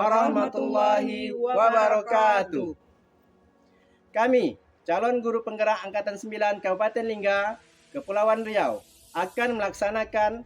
warahmatullahi wabarakatuh. Kami, calon guru penggerak Angkatan 9 Kabupaten Lingga, Kepulauan Riau, akan melaksanakan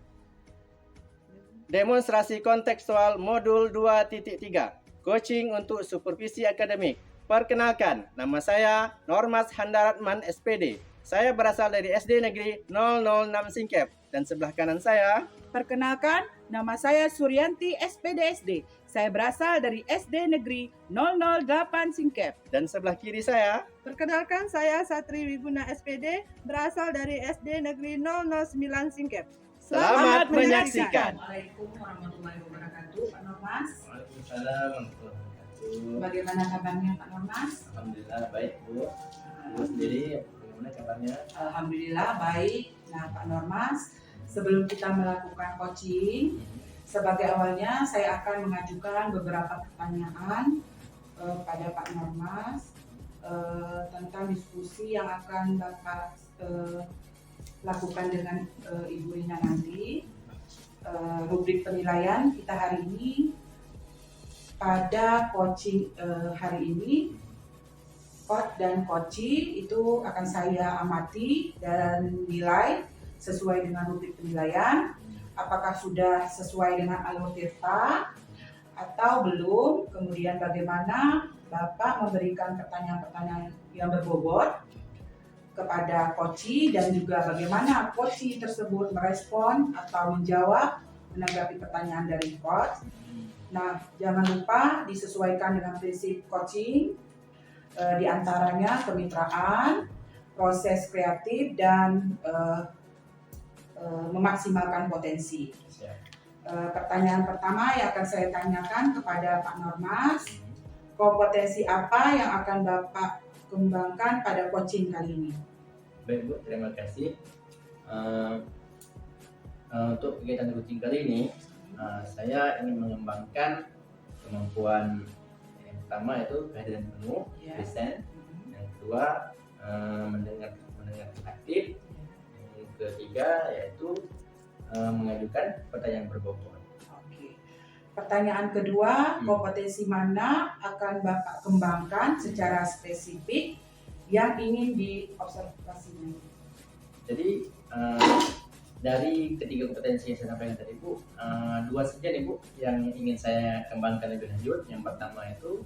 demonstrasi kontekstual modul 2.3, coaching untuk supervisi akademik. Perkenalkan, nama saya Normas Handaratman SPD. Saya berasal dari SD Negeri 006 Singkep. Dan sebelah kanan saya, perkenalkan, nama saya Suryanti SPDSD. Saya berasal dari SD Negeri 008 Singkep. Dan sebelah kiri saya, perkenalkan, saya Satri Wiguna SPD, berasal dari SD Negeri 009 Singkep. Selamat menyaksikan. Assalamualaikum warahmatullahi wabarakatuh, Pak Normas. Waalaikumsalam warahmatullahi wabarakatuh. Bagaimana kabarnya Pak Normas? Alhamdulillah baik Bu. Bu sendiri bagaimana kabarnya? Alhamdulillah baik. Nah Pak Normas, sebelum kita melakukan coaching, sebagai awalnya saya akan mengajukan beberapa pertanyaan pada Pak Normas tentang diskusi yang akan Bapak lakukan dengan Ibu Rina nanti. Rubrik penilaian kita hari ini pada coaching hari ini, coach dan coachee itu akan saya amati dan nilai sesuai dengan rubrik penilaian. Apakah sudah sesuai dengan alur tirta atau belum, kemudian bagaimana Bapak memberikan pertanyaan-pertanyaan yang berbobot kepada coachee dan juga bagaimana coachee tersebut merespon atau menjawab menanggapi pertanyaan dari coach. Nah, jangan lupa disesuaikan dengan prinsip coaching, diantaranya kemitraan, proses kreatif, dan memaksimalkan potensi. Pertanyaan pertama yang akan saya tanyakan kepada Pak Normas, kompetensi apa yang akan Bapak kembangkan pada coaching kali ini? Baik Bu, terima kasih. Untuk kegiatan coaching kali ini, saya ingin mengembangkan kemampuan yang pertama itu kehadiran penuh, present. Yang kedua, mendengar aktif. Yang ketiga yaitu mengajukan pertanyaan berbobot. Oke. Pertanyaan kedua, kompetensi mana akan Bapak kembangkan secara spesifik yang ingin diobservasikan? Jadi dari ketiga kompetensi yang saya sampaikan tadi Bu, dua saja nih Bu yang ingin saya kembangkan lebih lanjut. Yang pertama itu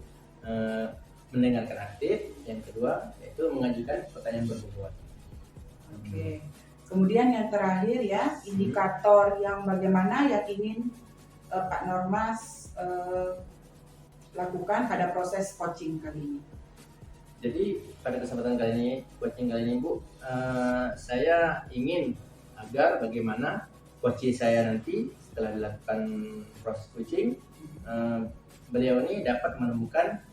mendengarkan aktif, yang kedua yaitu mengajukan pertanyaan berbobot. Oke. Kemudian yang terakhir ya, indikator yang bagaimana yang ingin Pak Normas lakukan pada proses coaching kali ini. Jadi pada kesempatan kali ini, coaching kali ini Bu, saya ingin agar bagaimana coaching saya nanti setelah dilakukan proses coaching, beliau ini dapat menemukan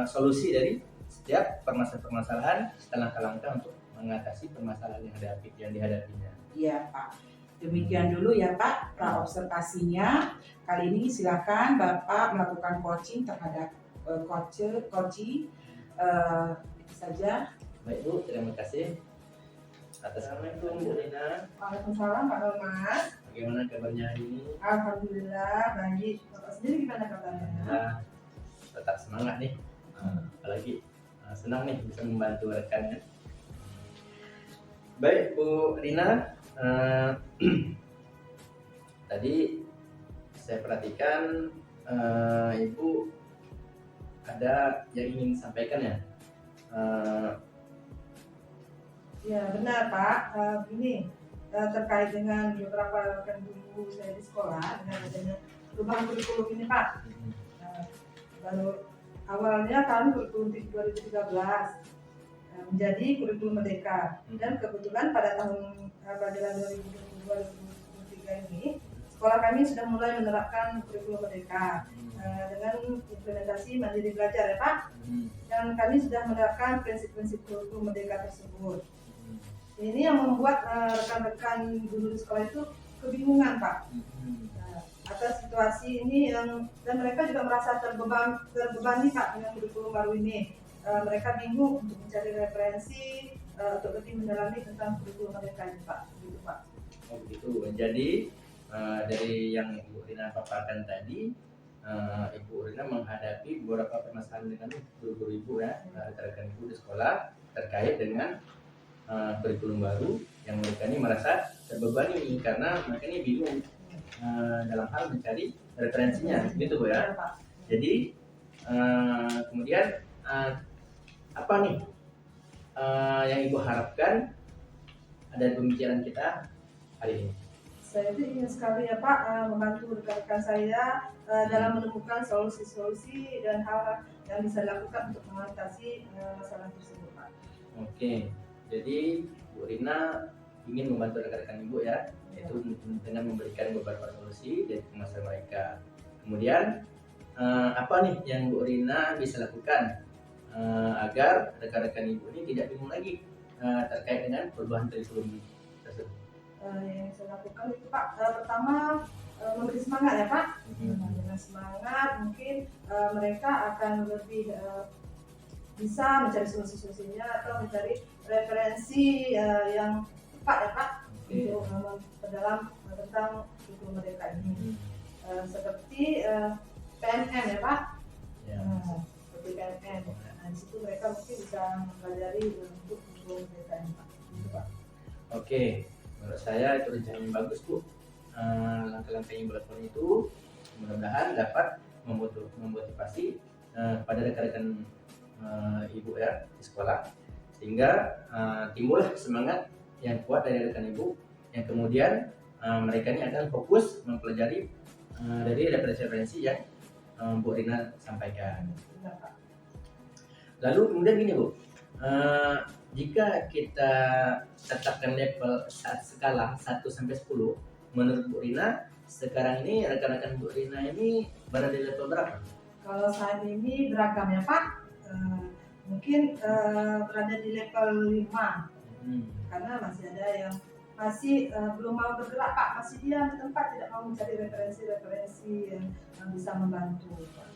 solusi dari setiap permasalahan setelah langkah untuk mengatasi permasalahan yang dihadapinya. Iya Pak, demikian dulu ya Pak pra-observasinya. Kali ini silakan Bapak melakukan coaching terhadap coachee. Itu saja. Baik Bu, terima kasih. Assalamualaikum Bu Rina. Waalaikumsalam Pak Normas. Bagaimana kabarnya hari ini? Alhamdulillah baik. Bapak sendiri gimana kabarnya? Tetap semangat nih. Apalagi senang nih bisa membantu rekannya. Baik Bu Rina, tadi saya perhatikan Ibu ada yang ingin disampaikan ya. Ya benar Pak. Ini terkait dengan beberapa rekan guru saya di sekolah dengan adanya perubahan kurikulum ini Pak. Baru awalnya tahun kurikulum 2013 menjadi kurikulum merdeka, dan kebetulan pada tahun pelajaran 2022-2023 ini sekolah kami sudah mulai menerapkan kurikulum merdeka dengan implementasi mandiri belajar ya Pak. Dan kami sudah menerapkan prinsip-prinsip kurikulum merdeka tersebut. Ini yang membuat rekan-rekan guru di sekolah itu kebingungan Pak atas situasi ini, dan mereka juga merasa terbebani Pak dengan kurikulum baru ini. Mereka bingung untuk mencari referensi untuk lebih mendalami tentang kurikulum mereka ini Pak. Begitu Pak. Oh begitu. Jadi dari yang Ibu Rina paparkan tadi, Ibu Rina menghadapi beberapa permasalahan dengan guru-guru ibu ya, rekan-rekan ibu di sekolah terkait dengan kurikulum baru yang mereka ini merasa terbebani karena mereka ini bingung dalam hal mencari referensinya, gitu Bu ya. Ya, Pak. Jadi kemudian apa nih yang ibu harapkan dari pembicaraan kita hari ini? Saya itu ingin sekali ya Pak membantu rekan-rekan saya dalam menemukan solusi-solusi dan hal yang bisa dilakukan untuk mengatasi masalah tersebut Pak. Oke, jadi Bu Rina ingin membantu rekan-rekan ibu ya, yaitu dengan memberikan beberapa solusi dari permasalahan mereka. Kemudian apa nih yang Bu Rina bisa lakukan agar rekan-rekan ibu ini tidak bingung lagi terkait dengan perubahan kurikulum tersebut? Yang saya lakukan itu Pak, pertama memberi semangat ya Pak. Dengan semangat mungkin mereka akan lebih bisa mencari solusi-solusinya atau mencari referensi yang tepat ya Pak untuk dalam tentang kurikulum mereka ini. Seperti PNM ya Pak. Ya. Seperti PNM. Nah, di situ mereka mungkin bisa mempelajari untuk kurikulum mereka ini Pak. Gitu, Pak. Oke, menurut saya itu rencana yang bagus Bu. Langkah-langkah yang dilakukan itu mudah-mudahan dapat memotivasi pada rekan-rekan ibu ya di sekolah, sehingga timbullah semangat yang kuat dari rekan ibu yang kemudian mereka ini akan fokus mempelajari dari referensi-referensi yang Bu Rina sampaikan. Benar, Pak. Lalu kemudian gini Bu, jika kita tetapkan level skala 1 sampai 10, menurut Bu Rina sekarang ini rekan-rekan Bu Rina ini berada di level berapa? Kalau saat ini beragam ya Pak. Mungkin berada di level 5 karena masih ada yang masih belum mau bergerak Pak, masih diam di tempat, tidak mau mencari referensi-referensi yang bisa membantu Pak.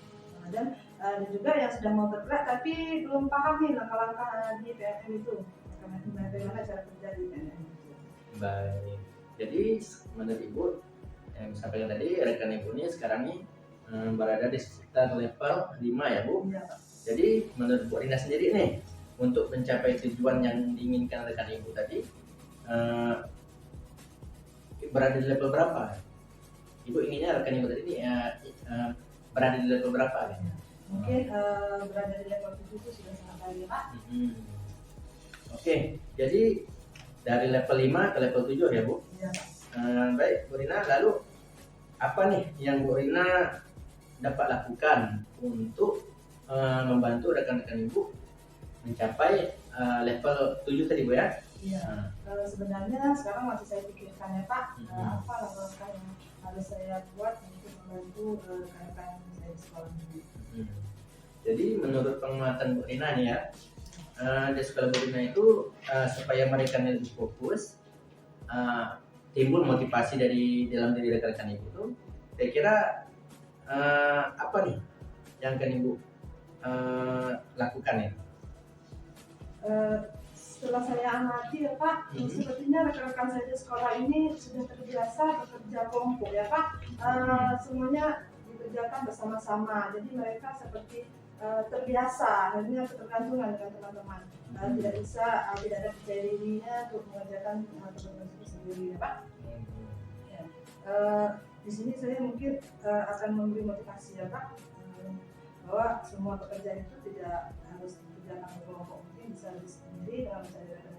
Dan ada juga yang sudah mau bergerak tapi belum paham nih langkah-langkah di PNM itu, bagaimana cara kerja di PNM itu. Baik, jadi menurut Ibu yang disampaikan tadi, rekan Ibu ini sekarang ini berada di sekitar level 5 ya Bu. Iya, Pak. Jadi menurut Bu Rina sendiri nih, untuk mencapai tujuan yang diinginkan rekan Ibu tadi, berada di level berapa? Ibu inginnya rekan Ibu tadi ini berada di level berapa? Mungkin berada di level 7 itu sudah sangat baik ya Pak. Oke, jadi dari level 5 ke level 7 ya Bu? Iya, Pak. Baik Bu Rina, lalu apa nih yang Bu Rina dapat lakukan untuk membantu rekan-rekan Ibu mencapai level 7 tadi Bu ya? Iya. Sebenarnya sekarang masih saya pikirkan ya Pak, apa langkah yang harus saya buat untuk membantu rekan-rekan saya di sekolah ini. Jadi menurut pengamatan Bu Rina nih ya, di sekolah Bu Rina itu supaya mereka lebih fokus, timbul motivasi dari dalam diri rekan-rekan Ibu tuh, saya kira apa nih yang akan Ibu lakukan ya? Setelah saya amati ya Pak, sepertinya rekan-rekan saya di sekolah ini sudah terbiasa bekerja kelompok ya Pak. Semuanya dikerjakan bersama-sama, jadi mereka seperti terbiasa, akhirnya ketergantungan dengan teman-teman. Tidak ada percaya dirinya untuk mengerjakan tugas itu sendiri ya Pak. Ya. Di sini saya mungkin akan memberi motivasi ya Pak, bahwa semua pekerjaan itu tidak harus dikerjakan kelompok, mungkin bisa sendiri dengan mencari referensi.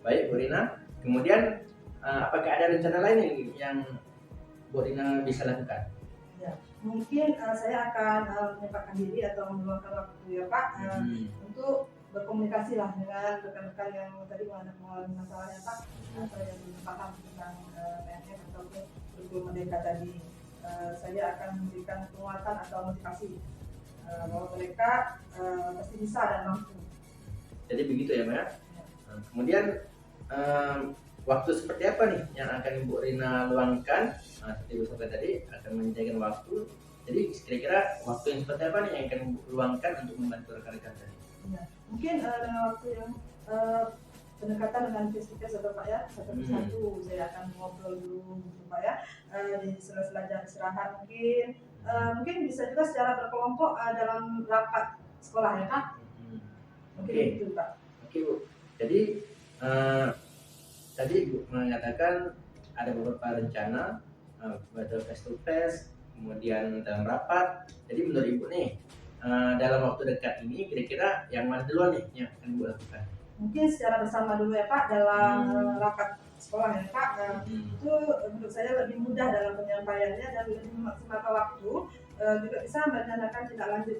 Baik Bu Rina, kemudian apakah ada rencana lain yang Bu Rina bisa lakukan? Ya, mungkin saya akan menyempatkan diri atau meluangkan waktu ya Pak untuk berkomunikasi lah dengan rekan-rekan yang tadi mengalami masalah ya Pak, atau yang belum paham tentang PNM ataupun kurikulum merdeka tadi. Saya akan memberikan penguatan atau motivasi bahwa mereka pasti bisa dan mampu. Jadi begitu ya Mbak ya? Kemudian waktu seperti apa nih yang akan Ibu Rina luangkan? Seperti Ibu sampaikan tadi akan menyediakan waktu. Jadi kira-kira waktu yang seperti apa nih yang akan Ibu luangkan untuk membantu rekan-rekan tadi? Ya, mungkin dengan waktu yang pendekatan dengan face to face atau Pak ya, satu persatu saya akan ngobrol dulu gitu Pak ya. Di sela-sela jam istirahat mungkin bisa juga secara berkelompok dalam rapat sekolah ya Kak. Mungkin Oke. itu Pak. Oke Bu. Jadi tadi Ibu mengatakan ada beberapa rencana betul face to face, kemudian dalam rapat. Jadi menurut Ibu nih dalam waktu dekat ini kira-kira yang mana duluan nih yang akan Ibu lakukan? Mungkin secara bersama dulu ya Pak dalam rapat sekolah ya Pak. Itu menurut saya lebih mudah dalam penyampaiannya dan lebih memaksimalkan waktu. Juga bisa merencanakan tindak lanjut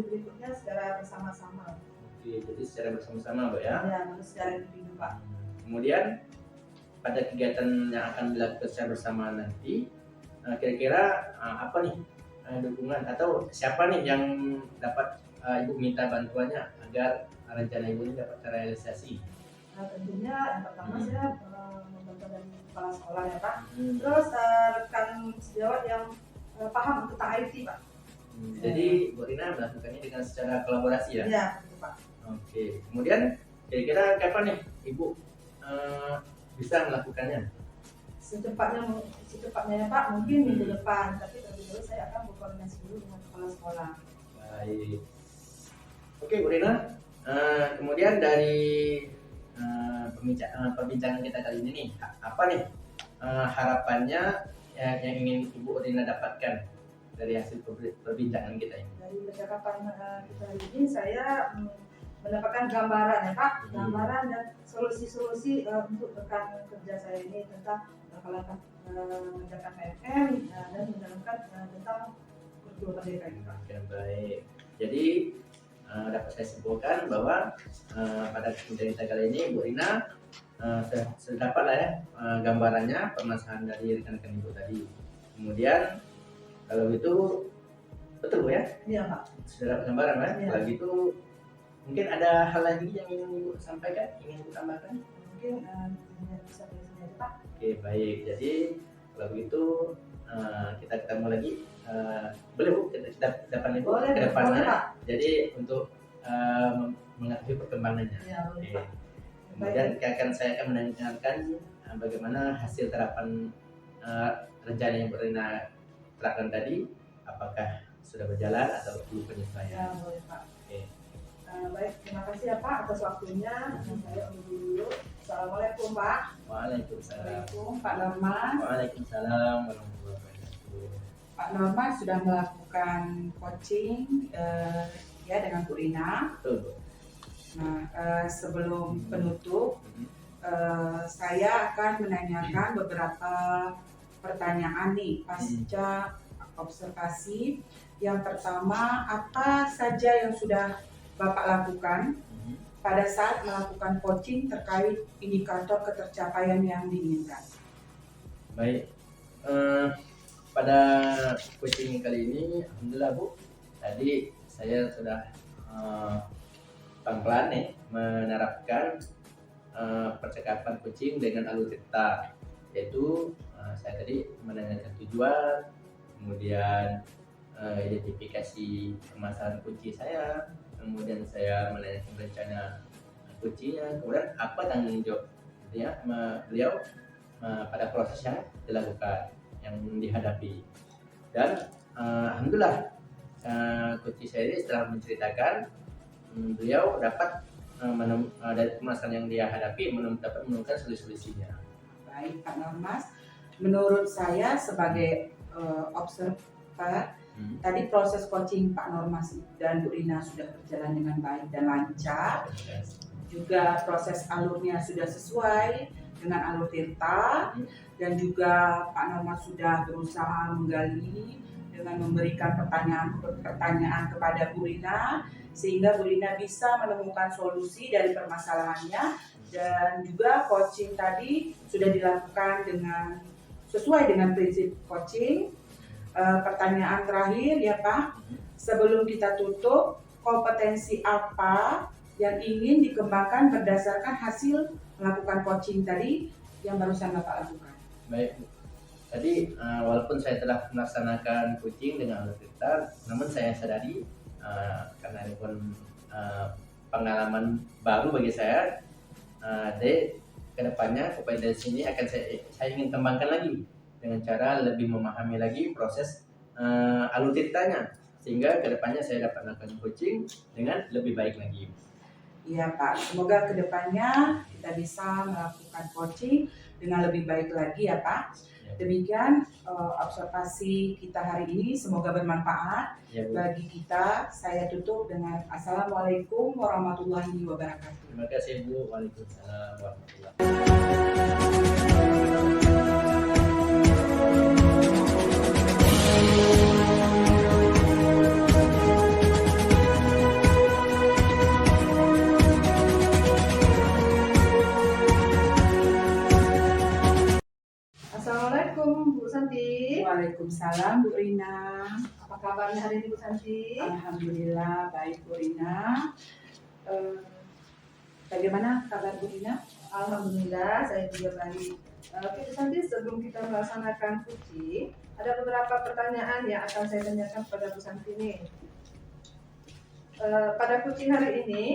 berikutnya secara bersama-sama. Oke, jadi secara bersama-sama Bu ya. Ya, secara individu Pak. Kemudian pada kegiatan yang akan dilakukan secara bersama nanti, kira-kira apa nih dukungan atau siapa nih yang dapat Ibu minta bantuannya agar rencana Ibu ini dapat terrealisasi? Nah, tentunya yang pertama saya membantu dari kepala sekolah ya Pak. Hmm. Terus rekan sejawat yang paham tentang IT Pak. Jadi Bu Rina melakukannya dengan secara kolaborasi ya? Iya, betul Pak. Oke. Kemudian kira-kira kapan nih Ibu bisa melakukannya? Secepatnya ya Pak, mungkin minggu depan. Tapi terlebih dahulu saya akan berkoordinasi dulu dengan kepala sekolah. Baik. Oke Bu Rina. Kemudian dari perbincangan kita kali ini nih, apa nih harapannya yang ingin Ibu Rina dapatkan dari hasil perbincangan kita ini? Dari percakapan kita hari ini saya mendapatkan gambaran ya Pak, gambaran dan solusi-solusi untuk rekan kerja saya ini tentang mengerjakan PMM dan menjalankan tentang kurikulum merdeka ini Pak. Oke, baik. Jadi dapat saya simpulkan bahwa pada perbincangan kita kali ini Bu Rina sudah dapat lah ya gambarannya permasalahan dari rekan-rekan Ibu tadi. Kemudian kalau gitu betul Bu ya? Iya Pak. Sudah dapat gambaran ya? Iya. Kalau gitu mungkin ada hal lagi yang ingin Ibu sampaikan, ingin Ibu tambahkan? Mungkin bisa dari sini aja Pak. Oke, baik. Jadi kalau begitu kita ketemu lagi. Boleh Bu, kita dapat Ibu Boleh, ke boleh depannya. Pak. Jadi untuk mengetahui perkembangannya. Iya, boleh Oke. Pak. Kemudian saya akan menanyakan bagaimana hasil terapan rencana yang Bu Rina terapkan tadi, apakah sudah berjalan atau perlu Ya, penyesuaian. boleh Pak. Oke. Baik, terima kasih ya Pak atas waktunya. Saya undur dulu. Assalamualaikum Pak. Waalaikumsalam. Assalamualaikum Pak Norman. Waalaikumsalam warahmatullahi wabarakatuh. Pak Norman sudah melakukan coaching ya dengan Bu Rina. Betul Bu. Nah, sebelum penutup, saya akan menanyakan beberapa pertanyaan nih pasca observasi. Yang pertama, apa saja yang sudah Bapak lakukan pada saat melakukan coaching terkait indikator ketercapaian yang diinginkan? Baik. Pada coaching kali ini, alhamdulillah Bu, tadi saya sudah pelan-pelan nih menerapkan percakapan coaching dengan alur cerita, yaitu saya tadi menanyakan tujuan, kemudian identifikasi permasalahan kunci saya, kemudian saya menanyakan rencana kuncinya, kemudian apa tanggung jawab ya beliau pada proses yang dilakukan, yang dihadapi. Dan alhamdulillah kunci saya ini setelah menceritakan, beliau dapat dari permasalahan yang dia hadapi dapat menemukan solusinya. Baik Pak Normas, menurut saya sebagai observer, tadi proses coaching Pak Normas dan Bu Rina sudah berjalan dengan baik dan lancar. Juga proses alurnya sudah sesuai dengan alur Tirta, dan juga Pak Normas sudah berusaha menggali dengan memberikan pertanyaan kepada Bu Rina, sehingga Bu Rina bisa menemukan solusi dari permasalahannya. Dan juga coaching tadi sudah dilakukan sesuai dengan prinsip coaching. Pertanyaan terakhir ya Pak, sebelum kita tutup, kompetensi apa yang ingin dikembangkan berdasarkan hasil melakukan coaching tadi yang barusan Bapak lakukan? Baik Bu. Tadi walaupun saya telah melaksanakan coaching dengan alur cerita, namun saya sadari karena ini pun pengalaman baru bagi saya, Jadi kedepannya kompetensi ini akan saya ingin kembangkan lagi dengan cara lebih memahami lagi proses alutsistanya, sehingga kedepannya saya dapat melakukan coaching dengan lebih baik lagi. Iya Pak, semoga kedepannya kita bisa melakukan coaching dengan lebih baik lagi ya Pak. Demikian observasi kita hari ini, semoga bermanfaat Ya, Bu. bagi kita. Saya tutup dengan Assalamualaikum warahmatullahi wabarakatuh. Terima kasih Bu. Waalaikumsalam warahmatullahi wabarakatuh. Assalamualaikum Bu Santi. Waalaikumsalam Bu Rina. Apa kabarnya hari ini Bu Santi? Alhamdulillah baik Bu Rina. Bagaimana kabar Bu Rina? Alhamdulillah saya juga baik. Oke Bu Santi, sebelum kita melaksanakan coaching, ada beberapa pertanyaan yang akan saya tanyakan pada Bu Santi ini. Pada coaching hari ini,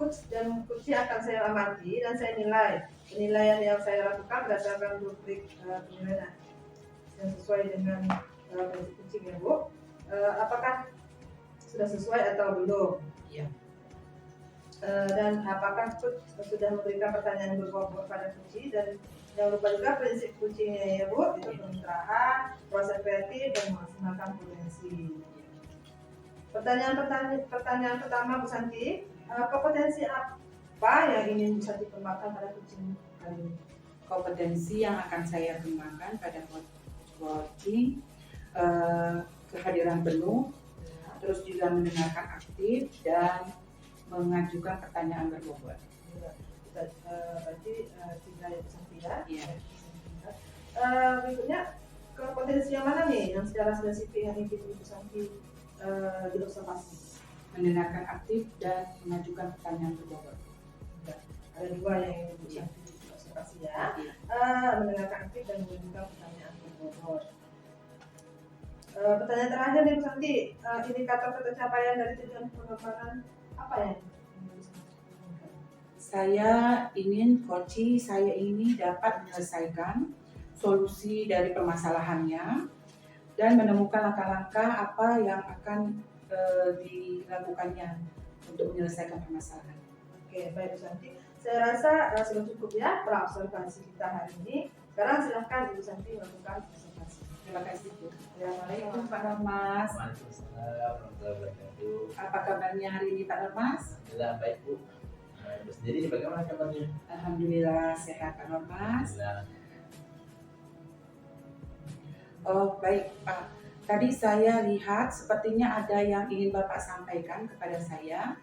coach dan coaching akan saya amati dan saya nilai. Penilaian yang saya lakukan berdasarkan rubrik penilaian yang sesuai dengan prinsip coaching ya Bu. Apakah sudah sesuai atau belum? Iya. Dan apakah coach sudah memberikan pertanyaan berbobot pada coaching, dan jangan lupa juga prinsip coachingnya ya Bu, itu kemitraan, proses kreatif, dan memaksimalkan potensi. Pertanyaan pertama Bu Santi, kompetensi apa yang ingin Bu Santi kembangkan pada coaching kali ini? Kompetensi yang akan saya kembangkan pada coaching, kehadiran penuh, terus juga mendengarkan aktif dan mengajukan pertanyaan berbobot. Berarti tiga ya Bu Santi ya. Iya. Berikutnya, kompetensi yang mana nih yang secara spesifik yang ingin Bu Santi diobservasi? Mendengarkan aktif dan mengajukan pertanyaan berbobot. Ada dua yang ingin Bu Santi diobservasi ya. Iya. Mendengarkan aktif dan mengajukan pertanyaan berbobot. Pertanyaan terakhir nih Bu Santi, indikator pencapaian dari tujuan pengembangan apa ya? Saya ingin coaching saya ini dapat menyelesaikan solusi dari permasalahannya dan menemukan langkah-langkah apa yang akan dilakukannya untuk menyelesaikan permasalahan. Oke, baik Bu Santi. Saya rasa sudah cukup ya praobservasi kita hari ini. Sekarang silahkan Ibu Santi melakukan observasi. Terima kasih Bu. Assalamualaikum Pak Normas. Waalaikumsalam warahmatullahi wabarakatuh. Apa kabarnya hari ini Pak Normas? Alhamdulillah baik Bu. Ibu sendiri bagaimana kabarnya? Alhamdulillah sehat Pak Normas. Alhamdulillah. Oh baik Pak. Tadi saya lihat sepertinya ada yang ingin Bapak sampaikan kepada saya.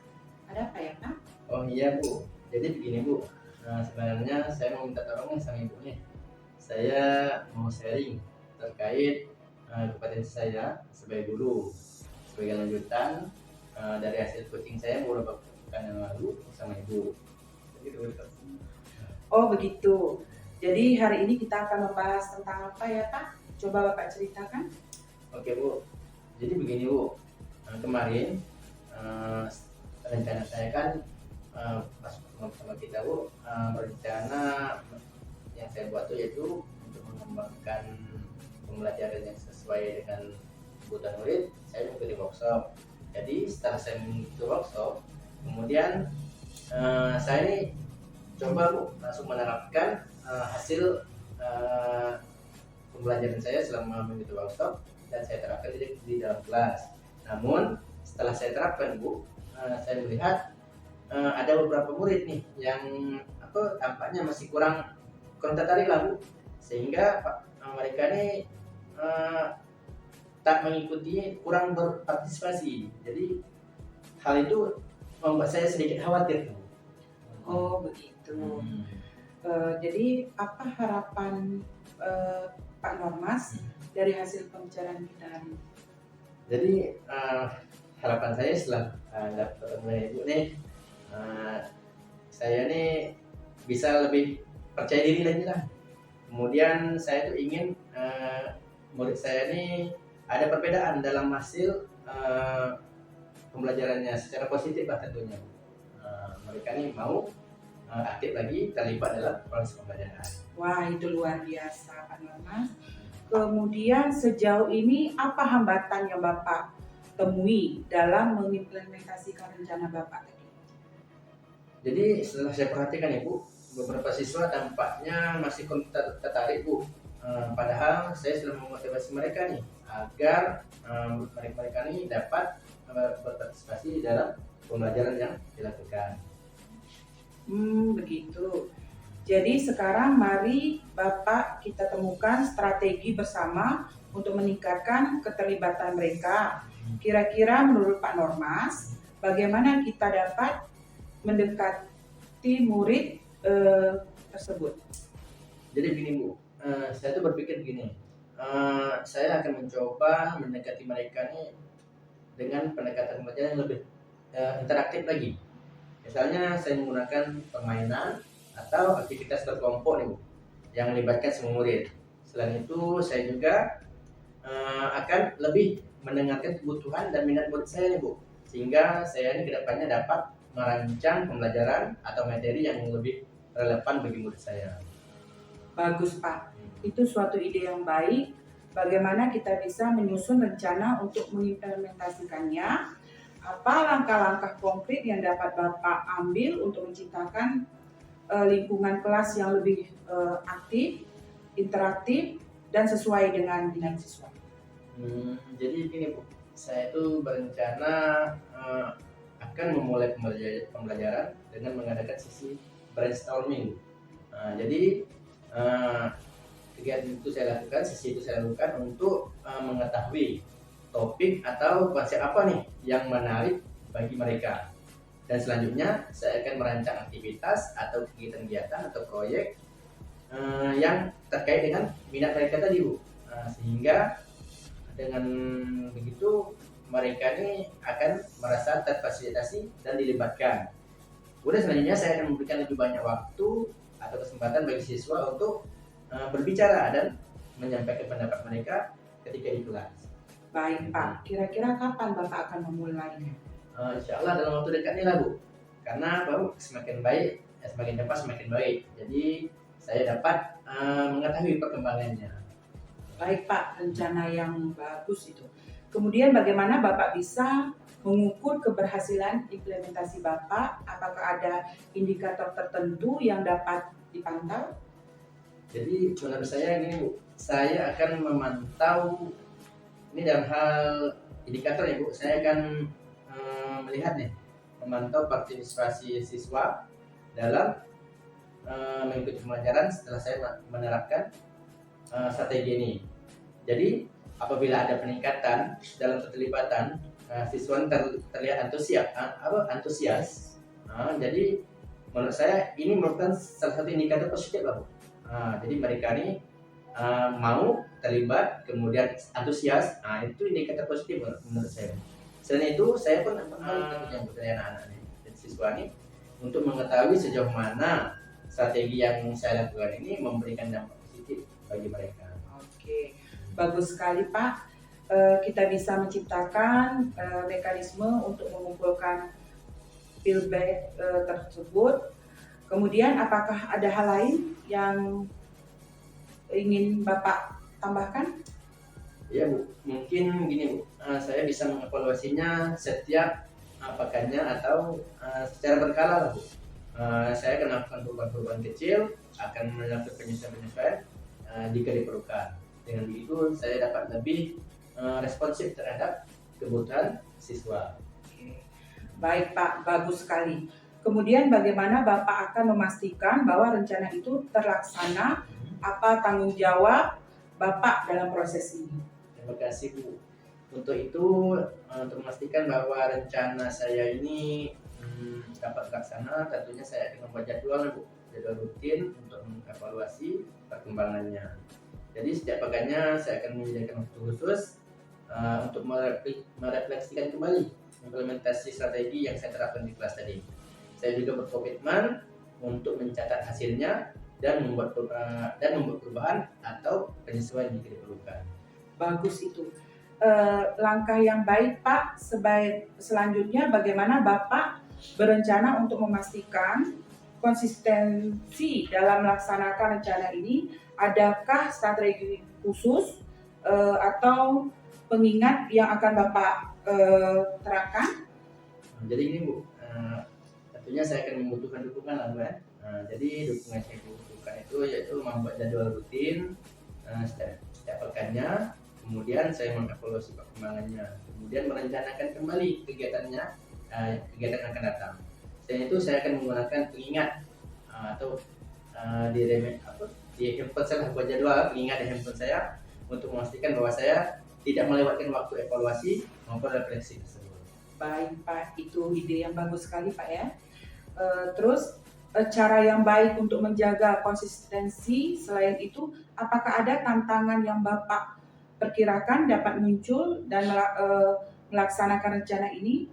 Ada apa ya Pak? Oh iya Bu. Jadi begini Bu. Sebenarnya saya mau minta tolong sama Ibu nih. Saya mau sharing terkait kompetensi saya sebagai guru, sebagai lanjutan dari hasil coaching saya beberapa pekan yang lalu sama Ibu. Oh begitu. Jadi hari ini kita akan membahas tentang apa ya Pak? Coba Bapak ceritakan. Oke Bu. Jadi begini Bu. Kemarin rencana saya kan pas sama kita Bu, berencana yang saya buat tuh yaitu untuk mengembangkan pembelajaran yang sesuai dengan kebutuhan murid. Saya mengikuti workshop. Jadi setelah saya mengikuti workshop, kemudian saya ini coba Bu langsung menerapkan hasil pembelajaran saya selama mengikuti workshop dan saya terapkan di dalam kelas. Namun setelah saya terapkan Bu, saya melihat ada beberapa murid nih yang tampaknya masih kurang tertarik lah Bu, sehingga mereka ini tak mengikuti, kurang berpartisipasi. Jadi hal itu membuat saya sedikit khawatir. Oh begitu. Jadi apa harapan Pak Normas dari hasil pembicaraan kita hari ini? Jadi harapan saya setelah dapat ketemu Ibu nih, saya nih bisa lebih percaya diri lagi lah. Kemudian saya tuh ingin murid saya nih ada perbedaan dalam hasil pembelajarannya secara positif lah tentunya. Mereka nih mau aktif lagi terlibat dalam proses pembelajaran. Wah, itu luar biasa Pak Normas. Kemudian sejauh ini apa hambatan yang Bapak temui dalam mengimplementasikan rencana Bapak tadi? Jadi setelah saya perhatikan Ibu, beberapa siswa tampaknya masih tertarik Bu. Padahal saya sudah memotivasi mereka nih agar mereka ini dapat berpartisipasi di dalam pembelajaran yang dilakukan. Begitu. Jadi sekarang mari Bapak kita temukan strategi bersama untuk meningkatkan keterlibatan mereka. Kira-kira menurut Pak Normas, bagaimana kita dapat mendekati murid tersebut? Jadi begini Bu, saya tuh berpikir begini, saya akan mencoba mendekati mereka nih dengan pendekatan pembelajaran yang lebih interaktif lagi. Misalnya saya menggunakan permainan atau aktivitas berkelompok nih Bu, yang melibatkan semua murid. Selain itu saya juga akan lebih mendengarkan kebutuhan dan minat murid saya nih Bu, sehingga saya ini kedepannya dapat merancang pembelajaran atau materi yang lebih relevan bagi murid saya. Bagus Pak, itu suatu ide yang baik. Bagaimana kita bisa menyusun rencana untuk mengimplementasikannya? Apa langkah-langkah konkret yang dapat Bapak ambil untuk menciptakan lingkungan kelas yang lebih aktif, interaktif, dan sesuai dengan minat siswa? Jadi gini Bu, saya itu berencana akan memulai pembelajaran dengan mengadakan sesi brainstorming. Jadi kegiatan itu saya lakukan, sesi itu saya lakukan untuk mengetahui topik atau konsep apa nih yang menarik bagi mereka. Dan selanjutnya saya akan merancang aktivitas atau kegiatan-kegiatan atau proyek yang terkait dengan minat mereka tadi Bu. Sehingga dengan begitu mereka ini akan merasa terfasilitasi dan dilibatkan. Kemudian selanjutnya saya akan memberikan lebih banyak waktu atau kesempatan bagi siswa untuk berbicara dan menyampaikan pendapat mereka ketika di kelas. Baik Pak, kira-kira kapan Bapak akan memulainya? Insya Allah dalam waktu dekat ini lah Bu, karena baru semakin baik, semakin cepat semakin baik. Jadi saya dapat mengetahui perkembangannya. Baik Pak, rencana yang bagus itu. Kemudian bagaimana Bapak bisa mengukur keberhasilan implementasi Bapak? Apakah ada indikator tertentu yang dapat dipantau? Jadi menurut saya ini Bu, saya akan memantau ini dalam hal indikator ya Bu. Saya akan melihat nih, memantau partisipasi siswa dalam mengikuti pembelajaran setelah saya menerapkan strategi ini. Jadi apabila ada peningkatan dalam keterlibatan siswa terlihat antusias, jadi menurut saya ini merupakan salah satu indikator positif lah Bu. Jadi mereka ini mau terlibat, kemudian antusias, itu indikator positif menurut saya. Selain itu saya pun menyambut dari anak-anak dan siswa ini untuk mengetahui sejauh mana strategi yang saya lakukan ini memberikan dampak positif bagi mereka. Oke, bagus sekali Pak. Kita bisa menciptakan mekanisme untuk mengumpulkan feedback tersebut. Kemudian apakah ada hal lain yang ingin Bapak tambahkan? Ya Bu, mungkin gini Bu, saya bisa mengevaluasinya setiap pekannya atau secara berkala lah Bu. Saya akan melakukan perubahan-perubahan kecil, akan melakukan penyesuaian-penyesuaian jika diperlukan. Dengan begitu saya dapat lebih responsif terhadap kebutuhan siswa. Oke. Baik Pak, bagus sekali. Kemudian bagaimana Bapak akan memastikan bahwa rencana itu terlaksana? Apa tanggung jawab Bapak dalam proses ini? Terima kasih Bu. Untuk itu, untuk memastikan bahwa rencana saya ini dapat terlaksana, tentunya saya akan membuat jadwal Bu, jadwal rutin untuk mengevaluasi perkembangannya. Jadi setiap pekannya saya akan menyediakan waktu khusus untuk merefleksikan kembali implementasi strategi yang saya terapkan di kelas tadi. Saya juga berkomitmen untuk mencatat hasilnya dan membuat perubahan atau penyesuaian jika diperlukan. Bagus itu. Langkah yang baik Pak. Selanjutnya bagaimana Bapak berencana untuk memastikan konsistensi dalam melaksanakan rencana ini, adakah strategi khusus atau pengingat yang akan Bapak terapkan? Jadi ini Bu, tentunya saya akan membutuhkan dukungan lah Bu ya. Jadi dukungan yang dibutuhkan itu yaitu membuat jadwal rutin setiap pekannya, kemudian saya mengevaluasi perkembangannya, kemudian merencanakan kembali kegiatannya, kegiatan yang akan datang. Selain itu saya akan menggunakan pengingat atau di handphone saya buat jadwal pengingat di handphone saya untuk memastikan bahwa saya tidak melewatkan waktu evaluasi maupun refleksi tersebut. Baik Pak, itu ide yang bagus sekali Pak ya. Terus cara yang baik untuk menjaga konsistensi selain itu, apakah ada tantangan yang Bapak perkirakan dapat muncul dan melaksanakan rencana ini?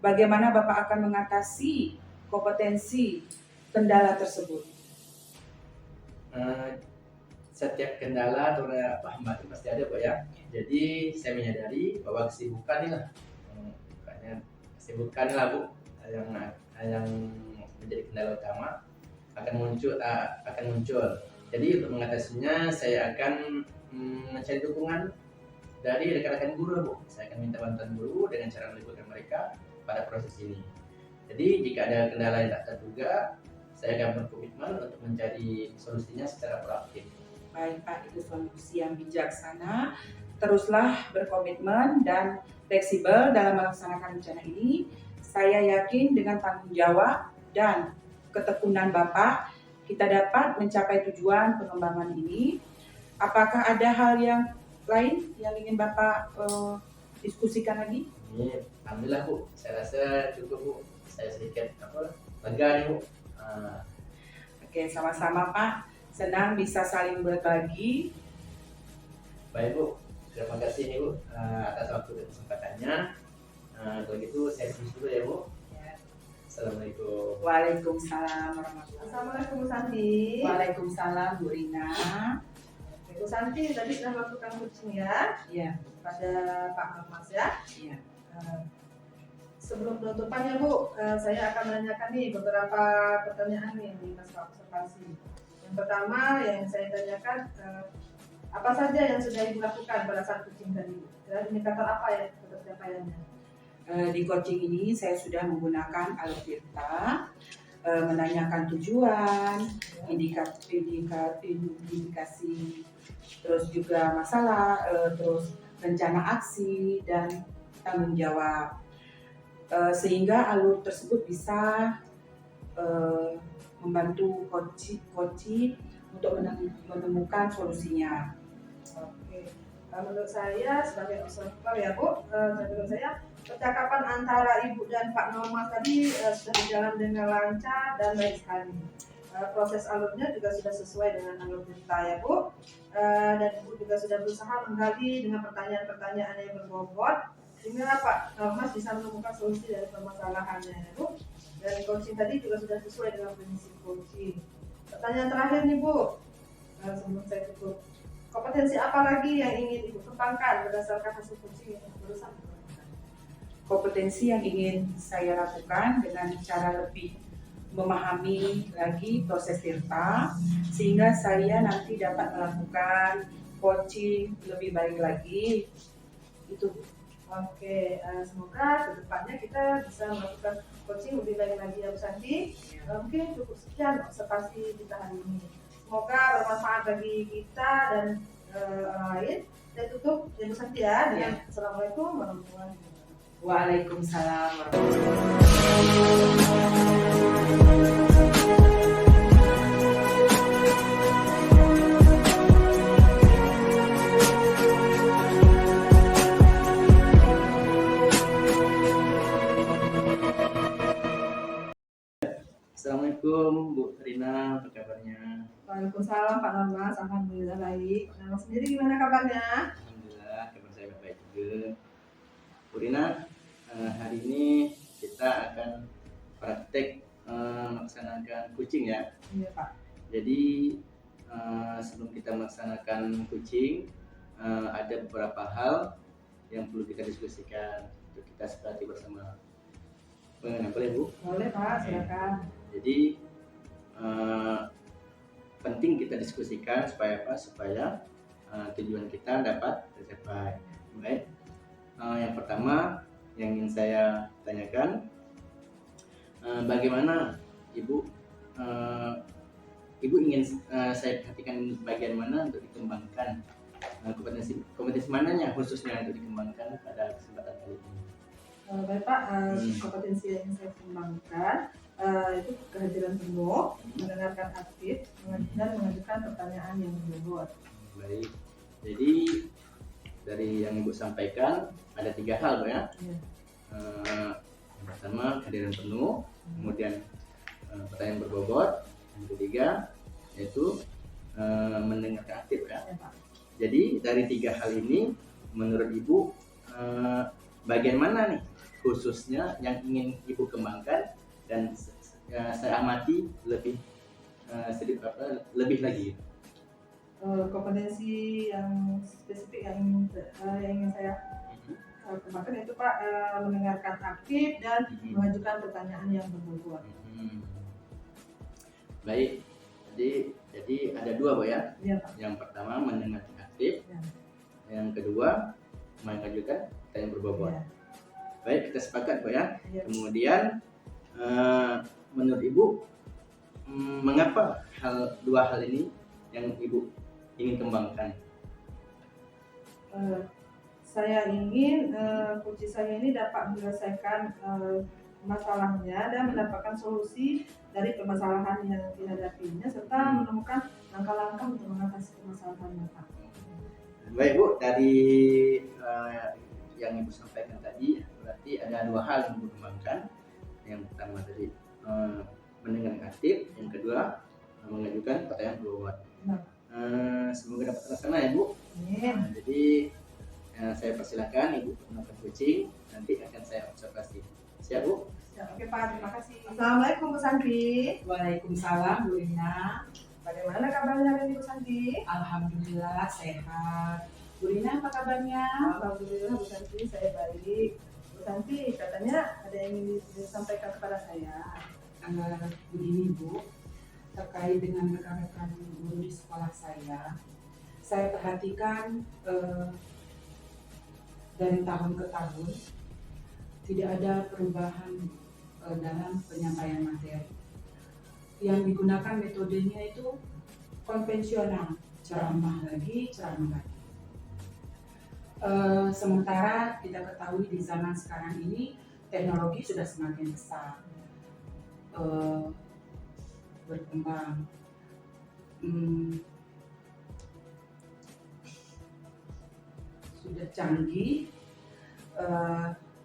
Bagaimana Bapak akan mengatasi kompetensi kendala tersebut? Setiap kendala atau hambatan pasti ada Pak ya. Jadi saya menyadari bahwa kesibukan ini lah, kesibukan lah Bu yang menjadi kendala utama akan muncul. Jadi untuk mengatasinya saya akan mencari dukungan dari rekan-rekan guru Bu. Saya akan minta bantuan guru dengan cara melibatkan mereka pada proses ini. Jadi jika ada kendala yang tak terduga, saya akan berkomitmen untuk mencari solusinya secara proaktif. Baik Pak, itu solusi yang bijaksana. Teruslah berkomitmen dan fleksibel dalam melaksanakan rencana ini. Saya yakin dengan tanggung jawab dan ketekunan Bapak, kita dapat mencapai tujuan pengembangan ini. Apakah ada hal yang lain yang ingin Bapak diskusikan lagi? Ini alhamdulillah Bu, saya rasa cukup Bu. Saya sedikit lega nih Bu. Oke, sama-sama Pak. Senang bisa saling berbagi. Baik Bu, terima kasih nih Bu atas waktu dan kesempatannya. Kalau gitu saya tulis dulu ya Bu. Assalamualaikum. Waalaikumsalam warahmatullahi wabarakatuh. Assalamualaikum Bu Santi. Waalaikumsalam Bu Rina. Bu Santi tadi sudah melakukan coaching ya Iya, pada Pak Normas ya. iya. Sebelum penutupannya Bu, saya akan menanyakan nih beberapa pertanyaan nih di masa observasi. Yang pertama yang saya tanyakan, apa saja yang sudah Ibu lakukan pada saat coaching tadi? Dan indikator apa ya pencapaiannya? Di coaching ini saya sudah menggunakan alur Tirta, menanyakan tujuan, indikasi, terus juga masalah, terus rencana aksi dan tanggung jawab, sehingga alur tersebut bisa membantu coaching untuk menemukan solusinya. Oke, menurut saya sebagai observer ya Bu, menurut saya percakapan antara Ibu dan Pak Normas tadi sudah berjalan dengan lancar dan baik sekali. Proses alurnya juga sudah sesuai dengan alur kita ya Bu, dan Ibu juga sudah berusaha menggali dengan pertanyaan-pertanyaan yang berbobot sehingga Pak Normas bisa menemukan solusi dari permasalahannya ya Bu. Dan coaching tadi juga sudah sesuai dengan prinsip coaching. Pertanyaan terakhir nih Bu, sebelum saya tutup, kompetensi apa lagi yang ingin Ibu kembangkan berdasarkan hasil coaching yang barusan? Kompetensi yang ingin saya lakukan dengan cara lebih memahami lagi proses Tirta, sehingga saya nanti dapat melakukan coaching lebih baik lagi. Itu. Oke, semoga kedepannya kita bisa melakukan coaching lebih baik lagi ya Bu Santi. Mungkin cukup sekian observasi kita hari ini. Semoga bermanfaat bagi kita dan orang lain. Saya tutup ya Bu Santi ya dengan Assalamualaikum warahmatullahi wabarakatuh. Waalaikumsalam warahmatullahi Assalamualaikum Bu Rina, apa kabarnya? Waalaikumsalam Pak Normas, alhamdulillah baik. Pak Normas sendiri gimana kabarnya? Alhamdulillah, kabar saya baik juga. Bu Rina, hari ini kita akan praktek melaksanakan coaching ya. Iya Pak. Jadi sebelum kita melaksanakan coaching, ada beberapa hal yang perlu kita diskusikan untuk kita sepakati bersama. Boleh Bu? Boleh Pak, silakan. Jadi penting kita diskusikan supaya apa? Supaya tujuan kita dapat tercapai. Baik, yang pertama yang ingin saya tanyakan, bagaimana Ibu ingin saya perhatikan bagian mana untuk dikembangkan, kompetensi mananya khususnya untuk dikembangkan pada kesempatan kali ini. Baik Pak, kompetensi yang ingin saya kembangkan itu kehadiran penuh, mendengarkan aktif, dan mengajukan pertanyaan yang berbobot. Baik, jadi dari yang Ibu sampaikan ada 3 hal, Pak ya. Iya. Yang pertama kehadiran penuh, kemudian pertanyaan berbobot, yang ketiga yaitu mendengarkan aktif ya. Ya, Pak. Jadi dari 3 hal ini menurut Ibu bagian mana nih khususnya yang ingin Ibu kembangkan dan saya amati lebih lebih lagi. Kompetensi yang spesifik yang ingin saya kembangkan itu Pak, mendengarkan aktif dan mengajukan pertanyaan yang berbobot. Baik, jadi ada 2 Pak ya. Iya Pak. Yang pertama mendengarkan aktif, Ya. yang kedua mengajukan pertanyaan berbobot. Ya. Baik, kita sepakat Pak ya. Ya. Kemudian menurut Ibu mengapa 2 hal ini yang Ibu ingin kembangkan? Saya ingin kunci saya ini dapat menyelesaikan masalahnya dan mendapatkan solusi dari permasalahan yang dihadapinya serta menemukan langkah-langkah untuk mengatasi permasalahannya Pak. Baik Bu, dari yang Ibu sampaikan tadi berarti ada 2 hal yang Ibu kembangkan. Yang pertama tadi mendengarkan aktif, yang kedua mengajukan pertanyaan berbobot. Semoga dapat terlaksana ya Bu. Amin. Jadi saya persilakan Ibu perkenalkan kucing, nanti akan saya observasi. Siap Bu? Ya, oke Pak, terima kasih. Assalamualaikum Bu Santi. Waalaikumsalam Bu Rina. Bagaimana kabarnya hari ini Bu Santi? Alhamdulillah sehat. Bu Rina apa kabarnya? Alhamdulillah Bu Santi, saya baik. Bu Santi, katanya ada yang ingin disampaikan kepada saya. Begini Bu, terkait dengan rekan-rekan guru di sekolah saya perhatikan dari tahun ke tahun tidak ada perubahan dalam penyampaian materi. Yang digunakan metodenya itu konvensional, ceramah lagi. Sementara kita ketahui di zaman sekarang ini teknologi sudah semakin besar, berkembang. Sudah canggih,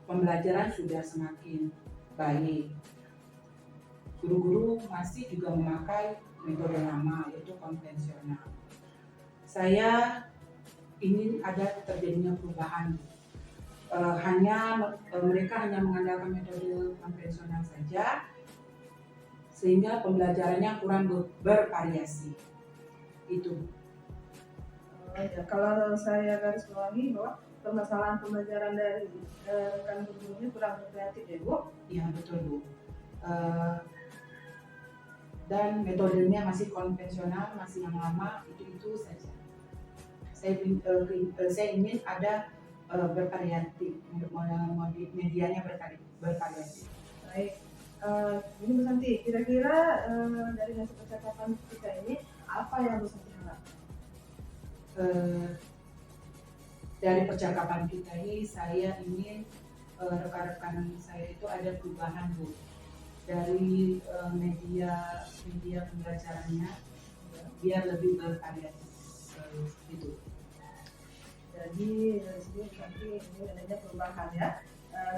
pembelajaran sudah semakin baik. Guru-guru masih juga memakai metode lama, yaitu konvensional. Saya ingin ada terjadinya perubahan. Mereka hanya mengandalkan metode konvensional saja, sehingga pembelajarannya kurang bervariasi. Itu. Ya, kalau saya garis bawahi bahwa permasalahan pembelajaran dari rekan gurunya kurang kreatif ya Bu? Iya betul Bu. Dan metodenya masih konvensional, masih yang lama, itu saja. Saya ingin ada bervariatif, medianya bervariatif. Baik. Ini Bu Santi, kira-kira dari hasil percakapan kita ini apa yang Bu Santi harap? Dari percakapan kita ini saya ingin rekan-rekan saya itu ada perubahan Bu, dari media pembelajarannya biar lebih bervariatif gitu. Jadi dari sini Bu Santi ini adanya perubahan ya.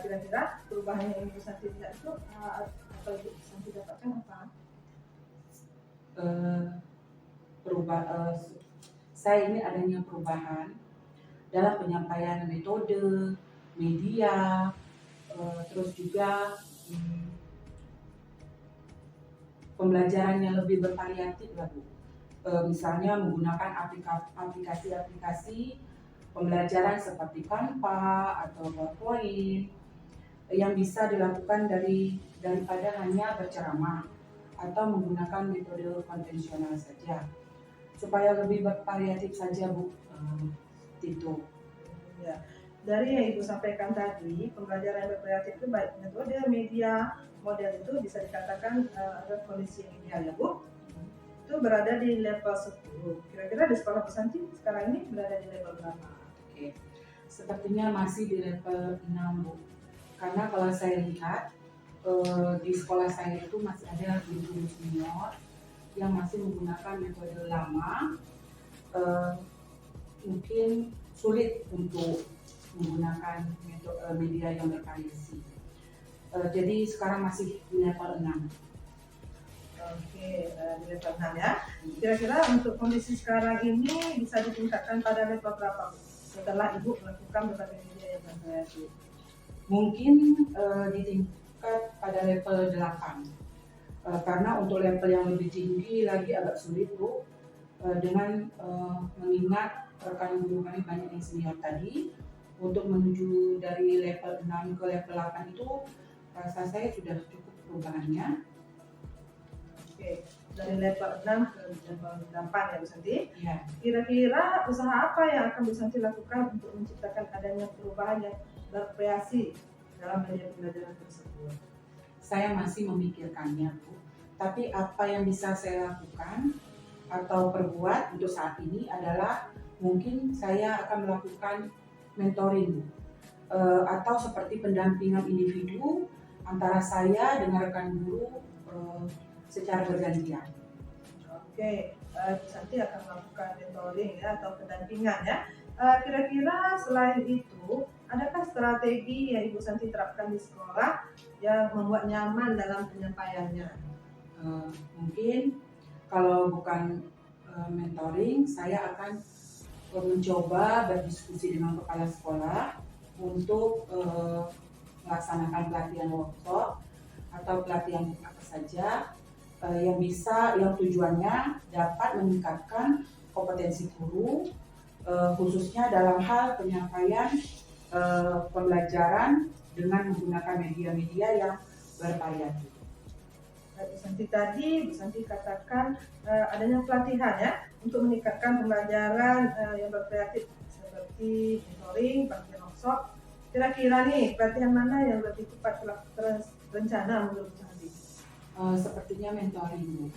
Kira-kira perubahan yang Bu Santi lihat itu atau Bu Santi dapatkan apa? Saya ini adanya perubahan dalam penyampaian metode, media, terus juga pembelajaran yang lebih bervariatif lah Bu. Misalnya menggunakan aplikasi-aplikasi pembelajaran seperti Canva atau PowerPoint yang bisa dilakukan daripada hanya berceramah. atau menggunakan metode konvensional saja. Supaya lebih bervariatif saja Bu Tito. Ya. Dari yang Ibu sampaikan tadi, pembelajaran yang bervariatif itu baik metode, media, model itu bisa dikatakan ada kondisi yang ideal ya Bu. Itu berada di level 10. Kira-kira di sekolah Bu Santi sekarang ini berada di level berapa? Oke. Sepertinya masih di level 6 Bu. Karena kalau saya lihat di sekolah saya itu masih ada guru senior yang masih menggunakan metode lama, mungkin sulit untuk menggunakan metode media yang bervariasi. Jadi sekarang masih di level 6. Oke, di level 6 ya. Kira-kira untuk kondisi sekarang ini bisa ditingkatkan pada level berapa Bu? Setelah Ibu melakukan berbagai media yang bervariasi. Mungkin ditingkat pada level 8. Karena untuk level yang lebih tinggi lagi agak sulit Bu, dengan mengingat rekan guru kami banyak yang senior tadi. Untuk menuju dari level 6 ke level 8 itu rasa saya sudah cukup perubahannya. Oke, dari level 6 ke level 8 ya Bu Santi. Ya, Kira-kira usaha apa yang akan Bu Santi lakukan untuk menciptakan adanya perubahan yang bervariasi dalam media pembelajaran tersebut? saya masih memikirkannya Bu. Tapi apa yang bisa saya lakukan atau perbuat untuk saat ini adalah mungkin saya akan melakukan mentoring Bu. Atau seperti pendampingan individu antara saya dengan rekan guru secara bergantian. Oke, Bu Santi akan melakukan mentoring ya atau pendampingan ya. Kira-kira selain itu, adakah strategi yang Ibu Santi terapkan di sekolah yang membuat nyaman dalam penyampaiannya? Mungkin kalau bukan mentoring, saya akan mencoba berdiskusi dengan kepala sekolah untuk melaksanakan pelatihan workshop atau pelatihan apa saja yang tujuannya dapat meningkatkan kompetensi guru, khususnya dalam hal penyampaian pembelajaran dengan menggunakan media-media yang bervariatif. Bu Santi tadi, Bu Santi katakan adanya pelatihan ya untuk meningkatkan pembelajaran yang berkreatif seperti mentoring, pelatihan workshop. Kira-kira nih pelatihan mana yang lebih tepat terencana menurut Bu Santi? Sepertinya mentoring Bu.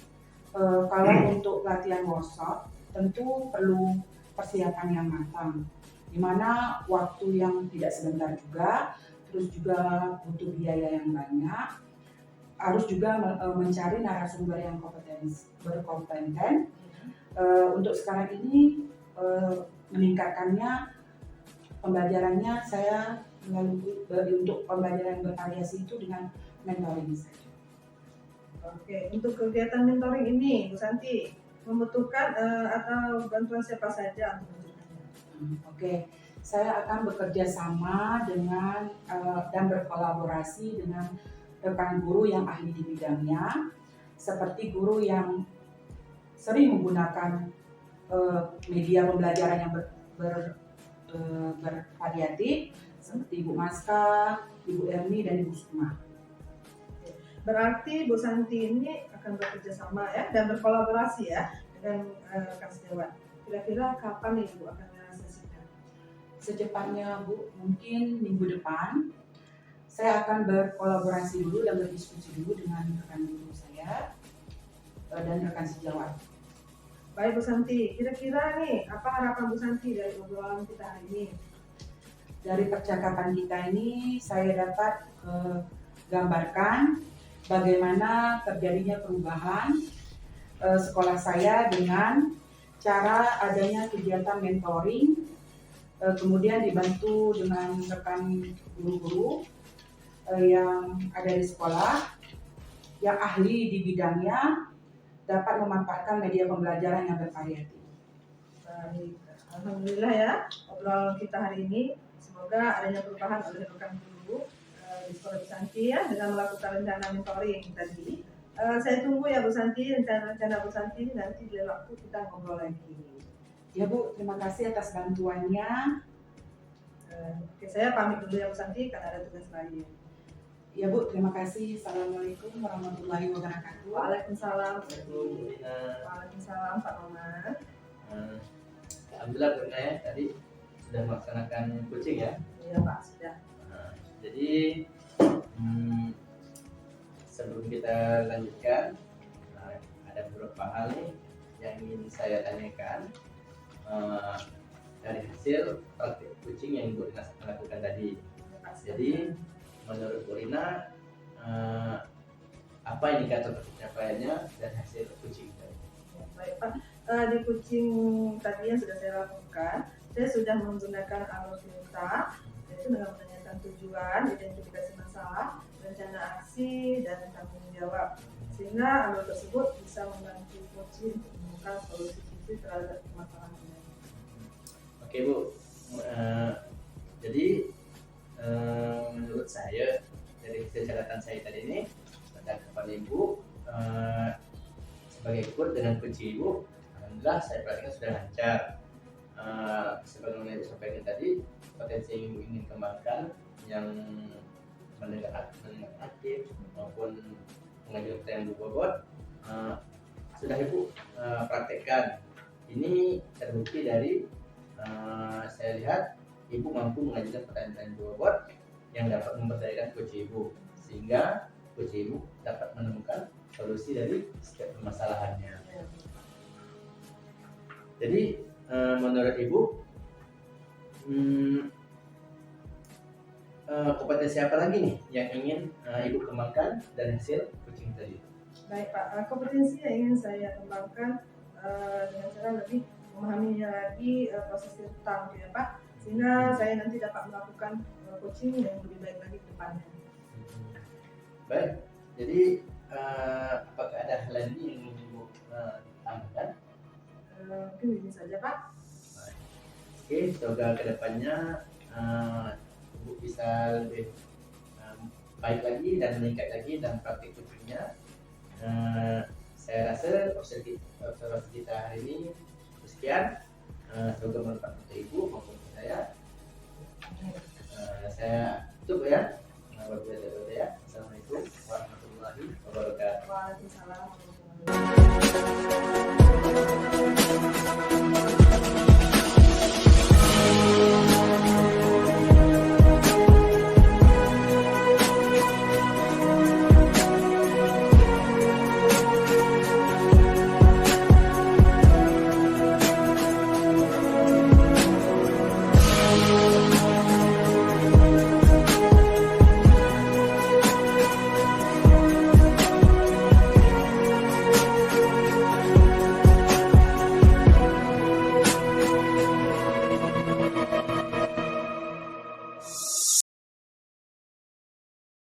Kalau untuk pelatihan workshop tentu perlu persiapan yang matang, di mana waktu yang tidak sebentar juga, terus juga butuh biaya yang banyak. Harus juga mencari narasumber yang berkompeten. Untuk sekarang ini meningkatkannya pembelajarannya saya melalui untuk pembelajaran bervariasi itu dengan mentoring saja. Oke, untuk kegiatan mentoring ini Bu Santi membutuhkan atau bantuan siapa saja untuk mengerjakannya? Oke, saya akan bekerja sama dengan dan berkolaborasi dengan rekan guru yang ahli di bidangnya, seperti guru yang sering menggunakan media pembelajaran yang bervariatif, seperti Ibu Maska, Ibu Erni, dan Ibu Sukma. Berarti Bu Santi ini akan bekerja sama ya dan berkolaborasi ya dengan rekan sejawat. Kira-kira kapan nih Bu akan merealisasikan? Secepatnya Bu, mungkin minggu depan. Saya akan berkolaborasi dulu dan berdiskusi dulu dengan rekan guru saya dan rekan sejawat. Baik Bu Santi, kira-kira nih apa harapan Bu Santi dari obrolan kita hari ini? Dari percakapan kita ini saya dapat gambarkan bagaimana terjadinya perubahan sekolah saya dengan cara adanya kegiatan mentoring, kemudian dibantu dengan rekan guru-guru yang ada di sekolah yang ahli di bidangnya dapat memanfaatkan media pembelajaran yang bervariatif. Baik, alhamdulillah ya obrolan kita hari ini. Semoga adanya perubahan oleh rekan guru di sekolah Bu Santi ya dengan melakukan rencana mentoring tadi. Saya tunggu ya Bu Santi rencana Bu Santi nanti di waktu kita ngobrol lagi. Ya Bu, terima kasih atas bantuannya. Oke, saya pamit dulu ya Bu Santi karena ada tugas lain. Ya Bu, terima kasih. Assalamualaikum warahmatullahi wabarakatuh. Waalaikumsalam. Assalamualaikum, Rina. Waalaikumsalam Pak Norman. Alhamdulillah Rina ya, tadi sudah melaksanakan coaching ya. Iya Pak, sudah. Jadi sebelum kita lanjutkan, ada beberapa hal nih yang ingin saya tanyakan dari hasil praktik coaching yang Bu Rina lakukan tadi. Jadi menurut Bu Rina, apa indikator pencapaiannya dan hasil coaching tadi? Ya, baik Pak, di coaching tadi yang sudah saya lakukan, saya sudah menggunakan alur cerita, yaitu dengan menanyakan tujuan, identifikasi masalah, rencana aksi, dan tanggung jawab. Sehingga alur tersebut bisa membantu coaching untuk menemukan solusi terhadap permasalahan ini. Oke Bu, jadi menurut saya dari hasil catatan saya tadi ini kepada Ibu, sebagai ikut dengan kunci Ibu, alhamdulillah saya perhatikan sudah lancar. Sebagaimana Ibu sampaikan tadi, potensi yang Ibu ingin kembangkan yang mendengar aktif maupun mengajukan pertanyaan bobot sudah Ibu praktekkan. Ini terbukti dari saya lihat Ibu mampu mengajukan pertanyaan bobot yang dapat memperdayakan coach Ibu, sehingga coach Ibu dapat menemukan solusi dari setiap permasalahannya. Jadi menurut Ibu, kompetensi apa lagi nih yang ingin Ibu kembangkan dari hasil coaching tadi? Baik Pak, kompetensi yang ingin saya kembangkan dengan cara lebih memahaminya lagi proses utang ya Pak, sehingga saya nanti dapat melakukan coaching yang lebih baik lagi ke depannya. Baik, jadi apakah ada hal lain yang ingin Ibu tambahkan? Mungkin ini saja Pak. Oke, semoga kedepannya Ibu bisa lebih baik lagi dan meningkat lagi dalam praktik coachingnya. Saya rasa observasi kita hari ini sekian. Semoga bermanfaat untuk Ibu maupun saya. Saya tutup ya. Assalamualaikum warahmatullahi wabarakatuh. Waalaikumsalam warahmatullahi wabarakatuh.